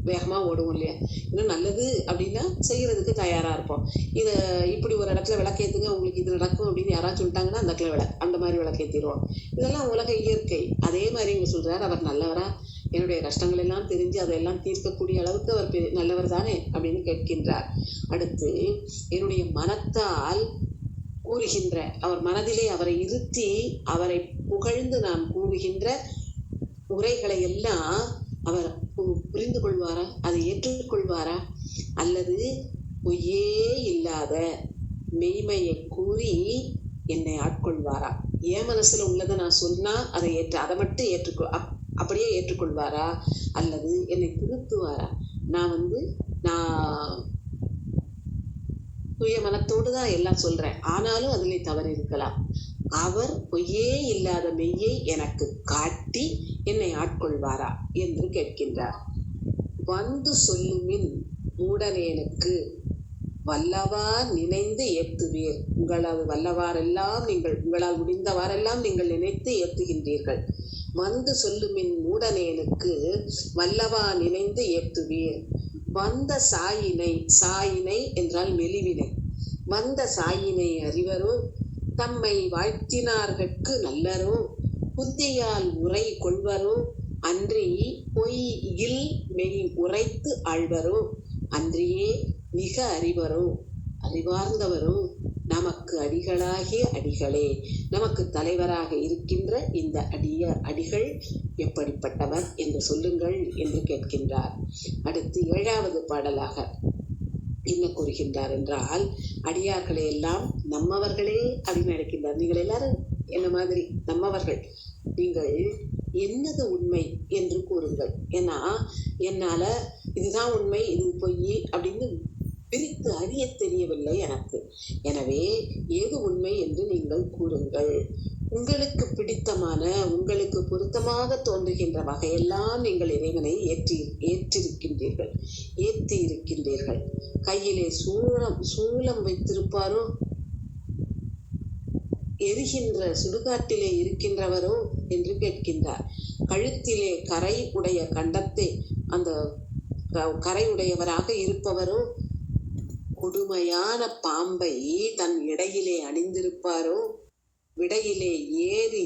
வேகமாக ஓடுவோம் இல்லையா? இன்னும் நல்லது அப்படின்னா செய்யறதுக்கு தயாராக இருப்போம். இதை இப்படி ஒரு இடத்துல விளக்கேற்றுங்க, உங்களுக்கு இது நடக்கும் அப்படின்னு யாராவது சொல்லிட்டாங்கன்னா அந்த இடத்துல அந்த மாதிரி விளக்கேற்றிடுவோம். இதெல்லாம் உலக இயற்கை. அதே மாதிரி இங்கே சொல்றார், அவர் நல்லவரா? என்னுடைய கஷ்டங்கள் எல்லாம் தெரிஞ்சு அதையெல்லாம் தீர்க்கக்கூடிய அளவுக்கு அவர் நல்லவர் தானே அப்படின்னு கேட்கின்றார். அடுத்து என்னுடைய மனத்தால் கூறுகின்ற, அவர் மனதிலே அவரை இருத்தி அவரை புகழ்ந்து நான் கூறுகின்ற உரைகளை எல்லாம் அவர் புரிந்து கொள்வாரா, அதை ஏற்றுக்கொள்வாரா, அல்லது பொய்யே இல்லாத மெய்மையை கூறி என்னை ஆட்கொள்வாரா? என் மனசுல உள்ளதை நான் சொன்னா அதை மட்டும் அப்படியே ஏற்றுக்கொள்வாரா, அல்லது என்னை திருத்துவாரா? நான் தூய மனத்தோடு தான் எல்லாம் சொல்றேன், ஆனாலும் அதிலே தவறு இருக்கலாம். அவர் பொய்யே இல்லாத மெய்யை எனக்கு காட்டி என்னை ஆட்கொள்வாரா என்று கேட்கின்றார். வந்து சொல்லுமின் மூடனேனுக்கு வல்லவார் நினைந்து ஏத்துவீர். உங்களது வல்லவாரெல்லாம் உங்களால் முடிந்தவாரெல்லாம் நீங்கள் நினைத்து ஏத்துகின்றீர்கள். வந்து சொல்லுமின் மூடனேனுக்கு வல்லவா நினைந்து ஏத்துவீர். வந்த சாயினை என்றால் மெலிவினை. வந்த சாயினை அறிவரோ தம்மை வாழ்த்தினார்கட்கு நல்லரோ புத்தியால் உரை கொள்வரோ அன்றி பொய்யில் மெய் உரைத்து ஆழ்வரோ அன்றியே மிக அறிவார்ந்தவரோ நமக்கு அடிகளாகிய அடிகளே. நமக்கு தலைவராக இருக்கின்ற இந்த அடிகள் எப்படிப்பட்டவர் என்று சொல்லுங்கள் என்று கேட்கின்றார். அடுத்து 7வது பாடலாக என்ன கூறுகின்றார் என்றால், அடியார்களை எல்லாம் நம்மவர்களே அப்படின்னு நினைக்கின்றார். நீங்கள் எல்லாரும் என்ன மாதிரி நம்மவர்கள், நீங்கள் என்னது உண்மை என்று கூறுங்கள். ஏன்னா என்னால இதுதான் உண்மை இது பொய் அப்படின்னு பிரித்து அறிய தெரியவில்லை எனக்கு. எனவே ஏது உண்மை என்று நீங்கள் கூறுங்கள். உங்களுக்கு பிடித்தமான, உங்களுக்கு பொருத்தமாக தோன்றுகின்ற வகையெல்லாம் நீங்கள் இறைவனை ஏற்றி இருக்கின்றீர்கள். கையிலே சூலம் வைத்திருப்பாரோ, எரிகின்ற சுடுகாட்டிலே இருக்கின்றவரோ என்று கேட்கின்றார். கழுத்திலே கரை உடைய கண்டத்தை அந்த கரை உடையவராக இருப்பவரோ, கொடுமையான பாம்பை தன் இடையிலே அணிந்திருப்பாரோ, விடையிலே ஏறி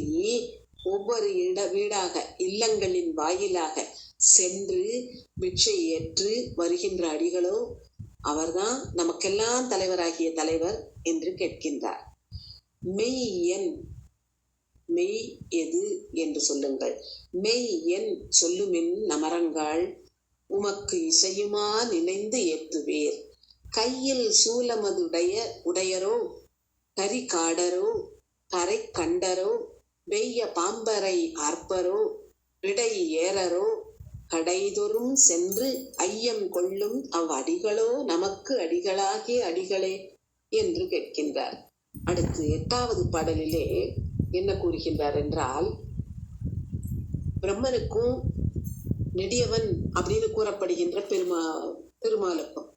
ஒவ்வொரு வீடாக இல்லங்களின் வாயிலாக சென்று பிட்சை ஏற்று வருகின்ற அடிகளோ, அவர்தான் நமக்கெல்லாம் தலைவராகிய தலைவர் என்று கேட்கின்றார். மெய் எது என்று சொல்லுங்கள். மெய் என் சொல்லுமின் நமரங்காள் உமக்கு இசையுமா நினைந்து ஏத்துவீர். கையில் உடையரோ கரி காடரோ கரை கண்டரோ வெய்ய பாம்பரை ஆர்ப்பரோ விடை ஏறரோ கடைதொறும் சென்று ஐயம் கொள்ளும் அடிகளோ நமக்கு அடிகளாகிய அடிகளே என்று கேட்கின்றார். அடுத்து 8வது பாடலிலே என்ன கூறுகின்றார் என்றால், பிரம்மனுக்கும் நெடியவன் அப்படின்னு கூறப்படுகின்ற பெருமாளுக்கும்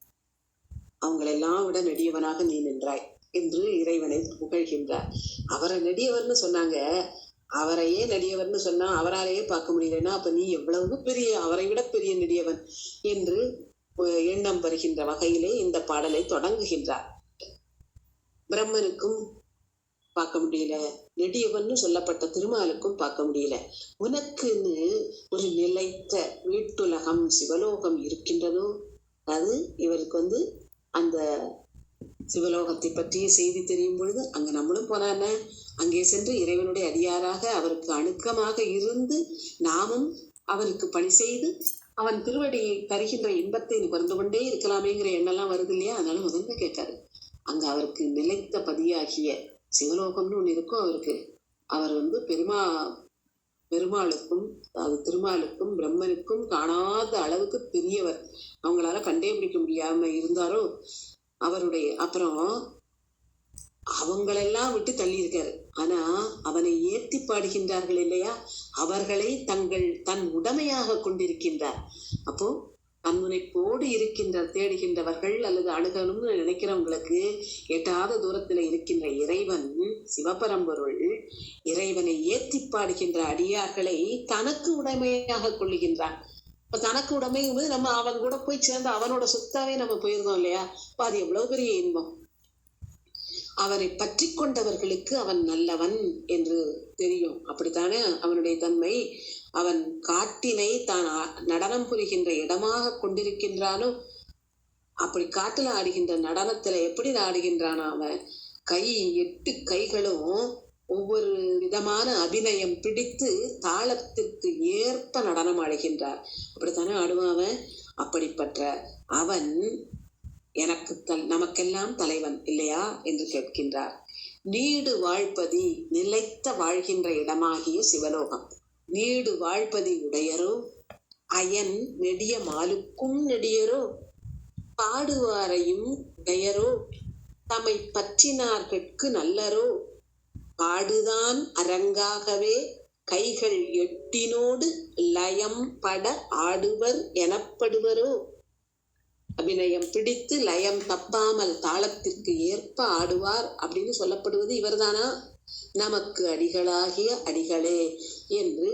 அவங்களெல்லாம் விட நெடியவனாக நீ நின்றாய் என்று இறைவனை புகழ்கின்றார். அவரை நெடியவர்னு சொன்னாங்க, அவரையே நெடியவர்னு சொன்னா அவராலேயே பார்க்க முடியலன்னா அப்ப நீ எவ்வளவு பெரிய, அவரை விட பெரிய நெடியவன் என்று எண்ணம் வருகின்ற வகையிலே இந்த பாடலை தொடங்குகின்றார். பிரம்மனுக்கும் பார்க்க முடியல, நெடியவன்னு சொல்லப்பட்ட திருமாலுக்கும் பார்க்க முடியல. உனக்குன்னு ஒரு நிலைத்த வீட்டுலகம் சிவலோகம் இருக்கின்றதோ, அது இவருக்கு அந்த சிவலோகத்தை பற்றிய செய்தி தெரியும் பொழுது அங்க நம்மளும் போனான, அங்கே சென்று இறைவனுடைய அடியாராக அவருக்கு அணுக்கமாக இருந்து நாமும் அவனுக்கு பணி செய்து அவன் திருவடியை தருகின்ற இன்பத்தை நுகர்ந்து கொண்டே இருக்கலாமேங்கிற எண்ணெல்லாம் வருது இல்லையா? அதனால முதல்ல கேட்காரு. அங்க அவருக்கு நிலைத்த பதியாகிய சிவலோகம்னு ஒண்ணு இருக்கும் அவருக்கு. அவர் பெருமாளுக்கும் அது திருமாலுக்கும் பிரம்மனுக்கும் காணாத அளவுக்கு பெரியவர். அவங்களால கண்டே பிடிக்க முடியாம இருந்தாரோ அவருடைய. அப்புறம் அவங்களெல்லாம் விட்டு தள்ளி இருக்காரு. ஆனா அவனை ஏத்தி பாடுகின்றார்கள் இல்லையா, அவர்களை தன் உடைமையாக கொண்டிருக்கின்றார். அப்போ தன்முனைப்போடு தேடுகின்றவர்கள் அல்லது அணுகணும்னு நினைக்கிறவங்களுக்கு எட்டாத தூரத்துல இருக்கின்ற இறைவன் சிவபரம்பொருள் இறைவனை ஏத்தி பாடுகின்ற அடியார்களை தனக்கு உடைமையாக கொள்ளுகின்றான். இப்ப தனக்கு உடைமையும் நம்ம அவன் கூட போய் சேர்ந்து அவனோட சொத்தாவே நம்ம போயிருந்தோம் இல்லையா? அப்ப அது எவ்வளவு பெரிய இன்பம். அவனை பற்றி கொண்டவர்களுக்கு அவன் நல்லவன் என்று தெரியும். அப்படித்தானே அவனுடைய தன்மை. அவன் காட்டினை தான் நடனம் புரிகின்ற இடமாக கொண்டிருக்கின்றானோ, அப்படி காட்டுல ஆடுகின்ற நடனத்துல எப்படி ஆடுகின்றான் அவன்? 8 கைகளும் ஒவ்வொரு விதமான அபிநயம் பிடித்து தாளத்திற்கு ஏற்ப நடனம் ஆடுகின்றார். அப்படித்தானே ஆடுவான் அவன். அப்படிப்பட்ட அவன் எனக்கு நமக்கெல்லாம் தலைவன் இல்லையா என்று கேட்கின்றார். நீடு வாழ்பதி, நிலைத்த வாழ்கின்ற இடமாகிய சிவலோகம். நீடு வாழ்பதி உடையரோ, அயன் நெடிய மாலுக்கும் நெடியரோ, பாடுவாரையும் உடையரோ, தம்மை பற்றினார்கட்கு நல்லரோ, பாடுதான் அரங்காகவே கைகள் 8 லயம் பட ஆடுவர் எனப்படுவரோ. அபிநயம் பிடித்து லயம் தப்பாமல் தாளத்திற்கு ஏற்ப ஆடுவார் அப்படின்னு சொல்லப்படுவது இவர்தானா? நமக்கு அடிகளாகிய அடிகளே என்று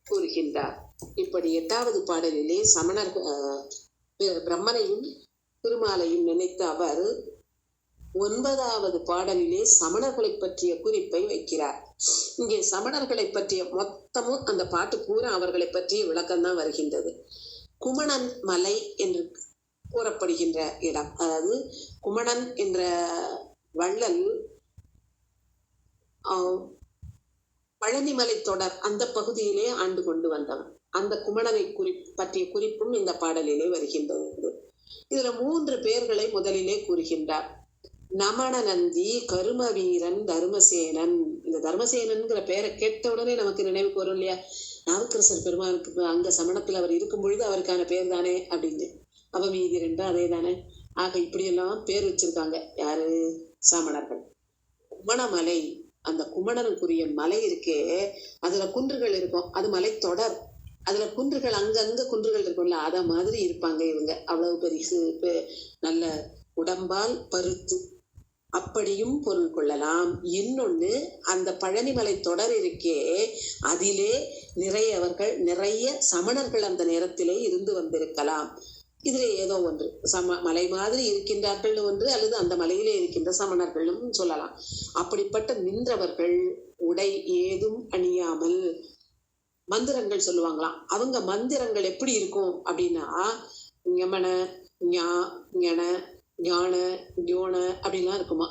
கூறுகின்றார். இப்படி 8வது பாடலிலே பிரம்மனையும் திருமாலையும் நினைத்த அவர் 9வது பாடலிலே சமணர்களை பற்றிய குறிப்பை வைக்கிறார். இங்கே சமணர்களை பற்றிய மொத்தமும் அந்த பாட்டு பூரா அவர்களை பற்றிய விளக்கம்தான் வருகின்றது. குமணன் மலை என்று கூறப்படுகின்ற இடம், அதாவது குமணன் என்ற வள்ளல் பழனிமலை தொடர் அந்த பகுதியிலே ஆண்டு கொண்டு வந்தவன். அந்த குமணனை பற்றிய குறிப்பும் இந்த பாடலிலே வருகின்றது. இதுல 3 பேர்களை முதலிலே கூறுகின்றார். நமணநந்தி, கருமவீரன், தர்மசேனன். இந்த தர்மசேனன்கிற பெயரை கேட்ட உடனே நமக்கு நினைவுக்கு வரும் இல்லையா? நாவுக்கரசர் பெருமானுக்கு அங்க சமணத்துல அவர் இருக்கும் பொழுது அவருக்கான பேர் தானே அப்படின்னு. அவமீதி 2 அதே தானே. ஆக இப்படியெல்லாம் பேர் வச்சிருக்காங்க யாரு? சமணர்கள். குமணமலை, அந்த குமணனுக்குரிய மலை இருக்கே, அதுல குன்றுகள் இருக்கும். அது மலை தொடர். அதுல குன்றுகள் அங்கங்க குன்றுகள் இருக்கும்ல, அத மாதிரி இருப்பாங்க இவங்க. அவ்வளவு பெருசு, நல்ல உடம்பால் பருத்து, அப்படியும் பொருள் கொள்ளலாம். இன்னொன்னு, அந்த பழனிமலை தொடர் இருக்கே, அதிலே நிறைய சமணர்கள் அந்த நேரத்திலே இருந்து வந்திருக்கலாம். இதுல ஏதோ ஒன்று, மலை மாதிரி இருக்கின்றார்கள் ஒன்று, அல்லது அந்த மலையிலே இருக்கின்ற சமணர்களும் சொல்லலாம். அப்படிப்பட்ட நின்றவர்கள் உடை ஏதும் அணியாமல் மந்திரங்கள் சொல்லுவாங்களாம். அவங்க மந்திரங்கள் எப்படி இருக்கும் அப்படின்னா, ஞமன, ஞான, ஞான, ஞோன அப்படின்லாம் இருக்குமா.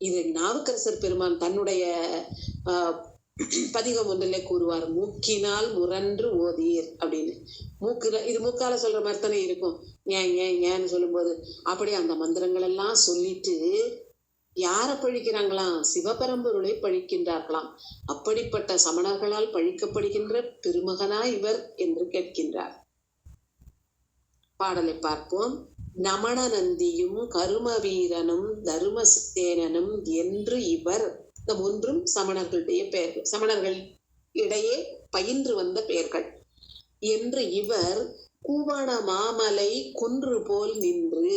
இது நாவுக்கரசர் பெருமான் தன்னுடைய பதிகம் ஒன்றிலே கூறுவார், மூக்கினால் முரன்று ஓதீர் அப்படின்னு. இது மூக்கால சொல்ற மாதிரி தானே இருக்கும், ஏன்னு சொல்லும் போது. அப்படி அந்த மந்திரங்கள் எல்லாம் சொல்லிட்டு யாரை பழிக்கிறாங்களாம்? சிவபரம்பொருளை பழிக்கின்றார்களாம். அப்படிப்பட்ட சமணர்களால் பழிக்கப்படுகின்ற பெருமகனா இவர் என்று கேட்கின்றார். பாடலை பார்ப்போம். நமணநந்தியும் கருமவீரனும் தருமசேனனும் என்று இவர். இந்த 3ம் சமணர்களுடைய பெயர்கள், சமணர்கள் இடையே பயின்று வந்த பெயர்கள். என்று இவர் கூவண மாமலை குன்று போல் நின்று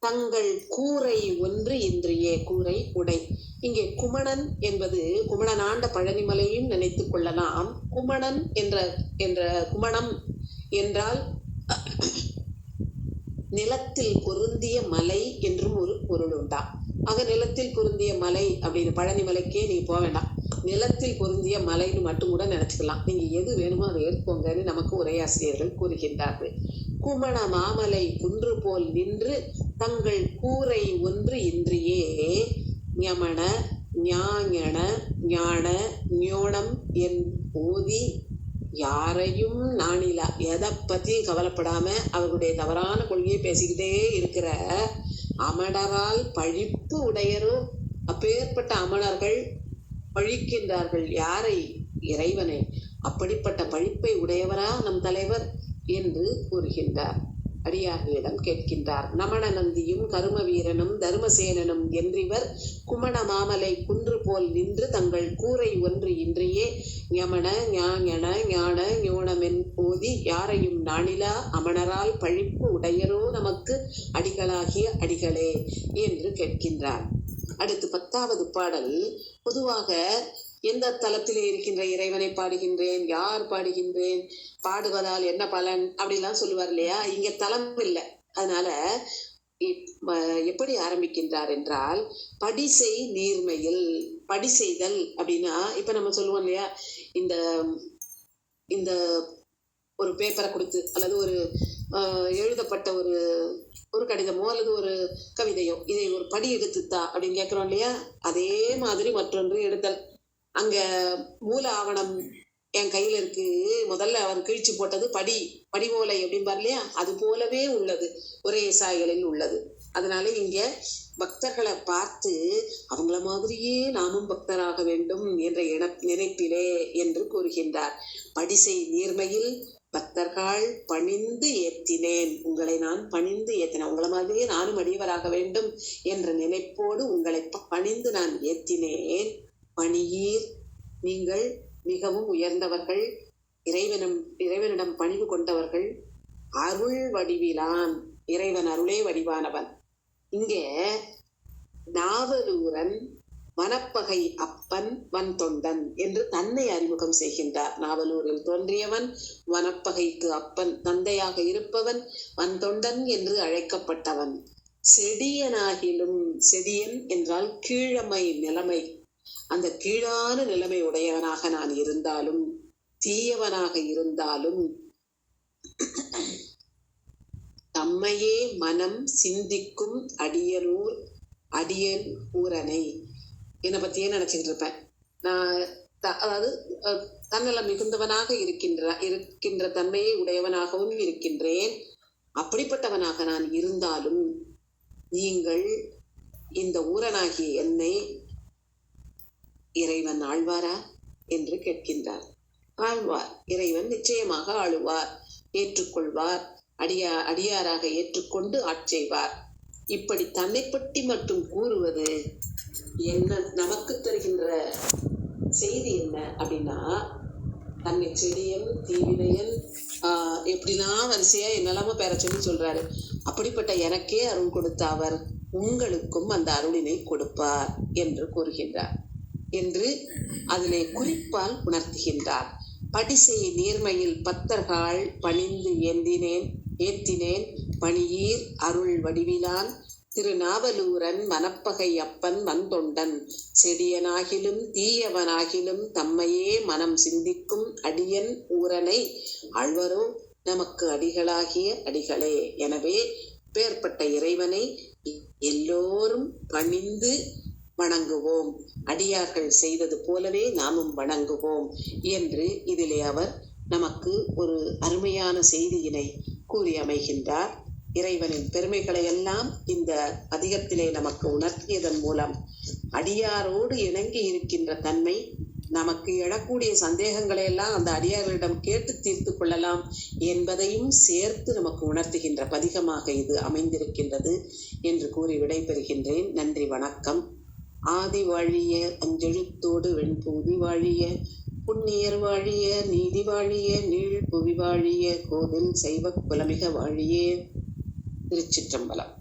தங்கள் கூரை ஒன்று இன்றியே. கூரை உடை. இங்கே குமணன் என்பது குமணன் ஆண்ட பழனிமலையும் நினைத்துக் கொள்ளலாம். குமணன் என்ற குமணம் என்றால் நிலத்தில் பொருந்திய மலை என்றும் ஒரு பொருள் உண்டா. ஆக நிலத்தில் பொருந்திய மலை அப்படின்னு பழனிமலைக்கே நீ போக வேண்டாம், நிலத்தில் பொருந்திய மலைன்னு மட்டும் கூட நினைச்சுக்கலாம். நீங்க எது வேணுமோ அதை ஏற்போங்கன்னு நமக்கு உரையாசிரியர்கள் கூறுகின்றார்கள். குமண மாமலை குன்று போல் நின்று தங்கள் கூரை ஒன்று இன்றியே ஞமன, ஞாஞன, ஞான, ஞோனம் என் ஓதி யாரையும் நாணிலா. எதை பத்தியும் கவலைப்படாம அவர்களுடைய தவறான கொள்கையை பேசிக்கிட்டே இருக்கிற அமணரால் பழிப்பு உடையரோ. அப்பேற்பட்ட அமணர்கள் பழிக்கின்றார்கள் யாரை? இறைவனை. அப்படிப்பட்ட பழிப்பை உடையவரா நம் தலைவர் என்று கூறுகின்றார். அடியார்களிடம் கேட்கின்றார். நமணநந்தியும் கருமவீரனும் தர்மசேனனும் என்றிவர் குமண மாமலை குன்று போல் நின்று தங்கள் கூரை ஒன்று இன்றியே ஞமன, ஞாஞன, ஞான, ஞோனமென் ஓதி யாரையும் நாணிலா அமணரால் பழிப்பு உடையரோ நமக்கு அடிகளாகிய அடிகளே என்று கேட்கின்றார். அடுத்து 10வது பாடல். பொதுவாக எந்த தலத்திலே இருக்கின்ற இறைவனை பாடுகின்றேன், யார் பாடுகின்றேன், பாடுவதால் என்ன பலன் அப்படிலாம் சொல்லுவார் இல்லையா. இங்க தலம் இல்லை. அதனால எப்படி ஆரம்பிக்கின்றார் என்றால், படிசை நீர்மையில். படி செய்தல் அப்படின்னா, இப்ப நம்ம சொல்லுவோம் இல்லையா, இந்த இந்த ஒரு பேப்பரை கொடுத்து அல்லது ஒரு எழுதப்பட்ட ஒரு கடிதமோ அல்லது ஒரு கவிதையோ இதை ஒரு படி எடுத்துத்தா அப்படின்னு கேட்குறோம் இல்லையா, அதே மாதிரி மற்றொன்று எடுத்தல். அங்க மூல ஆவணம் என் கையில இருக்கு, முதல்ல அவர் கிழிச்சு போட்டது படிமூலை அப்படின்பார் இல்லையா, அது போலவே உள்ளது, ஒரே சாயலில் உள்ளது. அதனால இங்க பக்தர்களை பார்த்து அவங்கள மாதிரியே நானும் பக்தராக வேண்டும் என்ற நினைப்பிலே என்று கூறுகின்றார். படிசை நீர்மையில் பக்தர்கள் பணிந்து ஏத்தினேன், உங்களை நான் பணிந்து ஏத்தினேன், உங்களை மாதிரியே நானும் அடியவராக வேண்டும் என்ற நினைப்போடு உங்களை பணிந்து நான் ஏத்தினேன். பணியீர், நீங்கள் மிகவும் உயர்ந்தவர்கள், இறைவனிடம் பணிவு கொண்டவர்கள். அருள் வடிவிலான், இறைவன் அருளே வடிவானவன். இங்கே நாவலூரன் வனப்பகை அப்பன் வன் தொண்டன் என்று தன்னை அறிமுகம் செய்கின்றார். நாவலூரில் தோன்றியவன், வனப்பகைக்கு அப்பன், தந்தையாக இருப்பவன், வன் தொண்டன் என்று அழைக்கப்பட்டவன். செடியனாகிலும், செடியன் என்றால் கீழமை நிலைமை, அந்த கீழான நிலைமை உடையவனாக நான் இருந்தாலும், தீயவனாக இருந்தாலும், தம்மையே மனம் சிந்திக்கும் அடியன் ஊரனை, என்னை பத்தியே நினைச்சிட்டு இருப்பேன் நான். அதாவது தன்னலம் மிகுந்தவனாக இருக்கின்ற தன்மையை உடையவனாகவும் இருக்கின்றேன். அப்படிப்பட்டவனாக நான் இருந்தாலும் நீங்கள் இந்த ஊரனாகிய என்னை இறைவன் ஆழ்வாரா என்று கேட்கின்றார். ஆழ்வார், இறைவன் நிச்சயமாக ஆளுவார், ஏற்றுக்கொள்வார், அடியாராக ஏற்றுக்கொண்டு ஆட்செய்வார். இப்படி தன்னை பற்றி மட்டும் கூறுவது என்ன நமக்கு தருகின்ற செய்தி என்ன அப்படின்னா, தன்னை செடியன் தீவினையன் எப்படிலாம் வரிசையா என்னெல்லாமோ பேர சொல்லி சொல்றாரு. அப்படிப்பட்ட எனக்கே அருள் கொடுத்த அவர் உங்களுக்கும் அந்த அருளினை கொடுப்பார் என்று கூறுகின்றார் என்று அதிலே குறிப்பால் உணர்த்துகின்றார். படிசை நீர்மையில் பத்தர்கள் பணிந்து ஏத்தினேன் பணியீர் அருள் வடிவிலான் திருநாவலூரன் மனப்பகை அப்பன் வந்தொண்டன் செடியனாகிலும் தீயவனாகிலும் தம்மையே மனம் சிந்திக்கும் அடியன் ஊரனை ஆழ்வரோ நமக்கு அடிகளாகிய அடிகளே. எனவே பேர்பட்ட இறைவனை எல்லோரும் பணிந்து வணங்குவோம், அடியார்கள் செய்தது போலவே நாமும் வணங்குவோம் என்று இதிலே அவர் நமக்கு ஒரு அருமையான செய்தியினை கூறி அமைகின்றார். இறைவனின் பெருமைகளை எல்லாம் இந்த பதிகத்திலே நமக்கு உணர்த்தியதன் மூலம் அடியாரோடு இணங்கி இருக்கின்ற தன்மை, நமக்கு எழக்கூடிய சந்தேகங்களை எல்லாம் அந்த அடியார்களிடம் கேட்டு தீர்த்து கொள்ளலாம் என்பதையும் சேர்த்து நமக்கு உணர்த்துகின்ற பதிகமாக இது அமைந்திருக்கின்றது என்று கூறி விடைபெறுகின்றேன். நன்றி, வணக்கம். ஆதி வாழிய அஞ்செழுத்தோடு வெண்பூதி வாழிய, புண்ணியர் வாழிய, நீதி வாழிய, நீள் புவி வாழிய, கோதில் செய்வ குலமிக வாழியே. திருச்சிற்றம்பலம்.